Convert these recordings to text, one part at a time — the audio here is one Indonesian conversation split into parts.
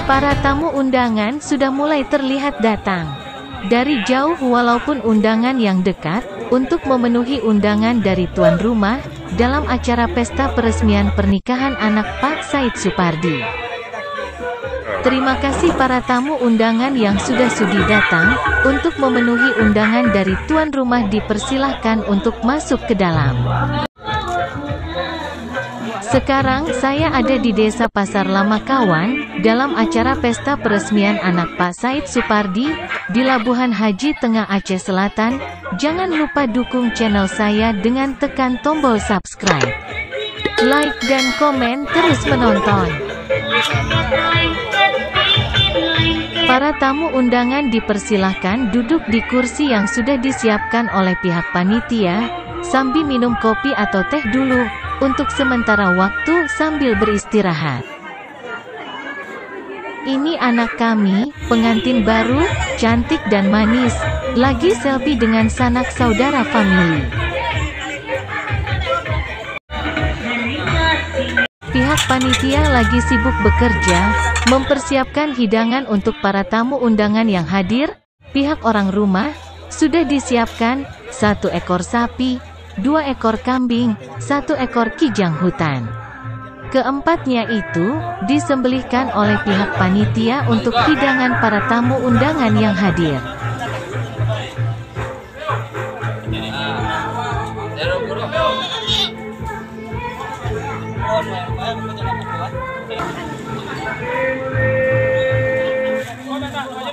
Para tamu undangan sudah mulai terlihat datang dari jauh walaupun undangan yang dekat, untuk memenuhi undangan dari tuan rumah, dalam acara pesta peresmian pernikahan anak Pak Said Supardi. Terima kasih para tamu undangan yang sudah sudi datang, untuk memenuhi undangan dari tuan rumah dipersilahkan untuk masuk ke dalam. Sekarang saya ada di Desa Pasar Lama Kawan, dalam acara pesta peresmian anak Pak Said Supardi, di Labuhan Haji Tengah Aceh Selatan. Jangan lupa dukung channel saya dengan tekan tombol subscribe, like dan komen terus menonton. Para tamu undangan dipersilahkan duduk di kursi yang sudah disiapkan oleh pihak panitia, sambil minum kopi atau teh dulu, untuk sementara waktu sambil beristirahat. Ini anak kami, pengantin baru, cantik dan manis, lagi selfie dengan sanak saudara family. Pihak panitia lagi sibuk bekerja, mempersiapkan hidangan untuk para tamu undangan yang hadir. Pihak orang rumah, sudah disiapkan, 1 ekor sapi, 2 ekor kambing, 1 ekor kijang hutan. Keempatnya itu, disembelihkan oleh pihak panitia untuk hidangan para tamu undangan yang hadir.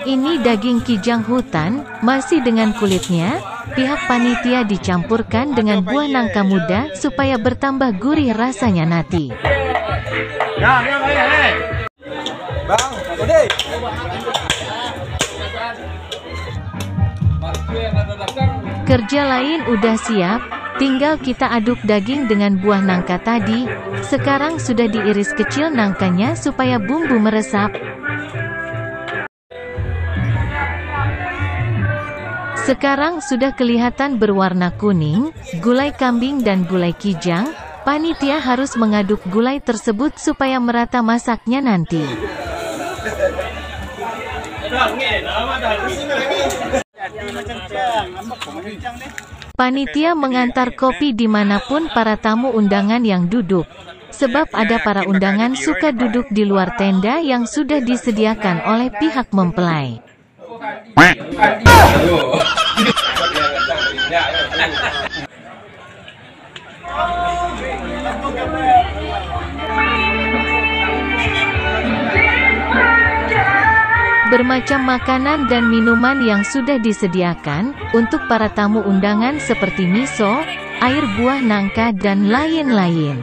Ini daging kijang hutan, masih dengan kulitnya. Pihak panitia dicampurkan dengan buah nangka muda supaya bertambah gurih rasanya nanti. Kerja lain udah siap, tinggal kita aduk daging dengan buah nangka tadi. Sekarang sudah diiris kecil nangkanya supaya bumbu meresap. Sekarang sudah kelihatan berwarna kuning, gulai kambing dan gulai kijang. Panitia harus mengaduk gulai tersebut supaya merata masaknya nanti. Panitia mengantar kopi dimanapun para tamu undangan yang duduk. Sebab ada para undangan suka duduk di luar tenda yang sudah disediakan oleh pihak mempelai. Bermacam makanan dan minuman yang sudah disediakan untuk para tamu undangan seperti miso, air buah nangka dan lain-lain.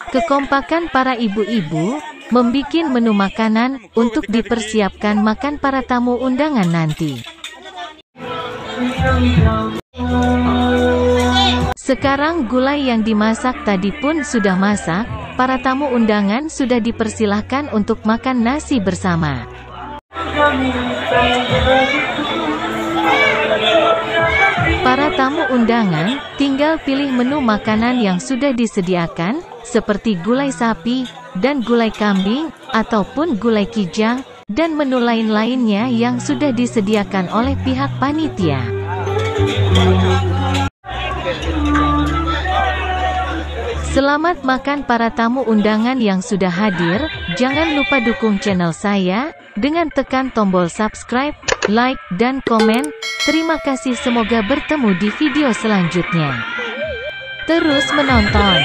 Kekompakan para ibu-ibu, membikin menu makanan, untuk dipersiapkan makan para tamu undangan nanti. Sekarang gulai yang dimasak tadi pun sudah masak, para tamu undangan sudah dipersilahkan untuk makan nasi bersama. Para tamu undangan, tinggal pilih menu makanan yang sudah disediakan, seperti gulai sapi, dan gulai kambing, ataupun gulai kijang, dan menu lain-lainnya yang sudah disediakan oleh pihak panitia. Selamat makan para tamu undangan yang sudah hadir. Jangan lupa dukung channel saya, dengan tekan tombol subscribe, like, dan komen. Terima kasih, semoga bertemu di video selanjutnya. Terus menonton.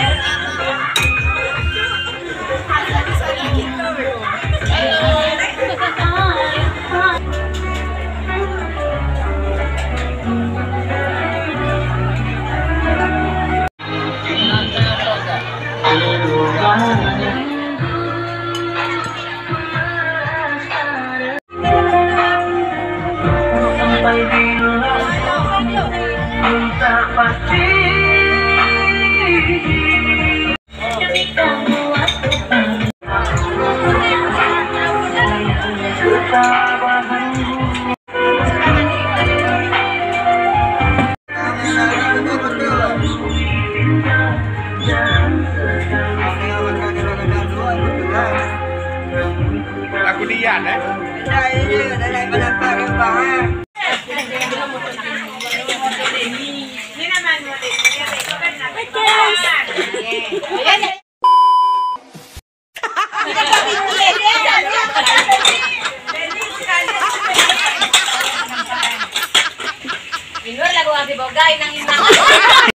Inur lagu abi bogay nang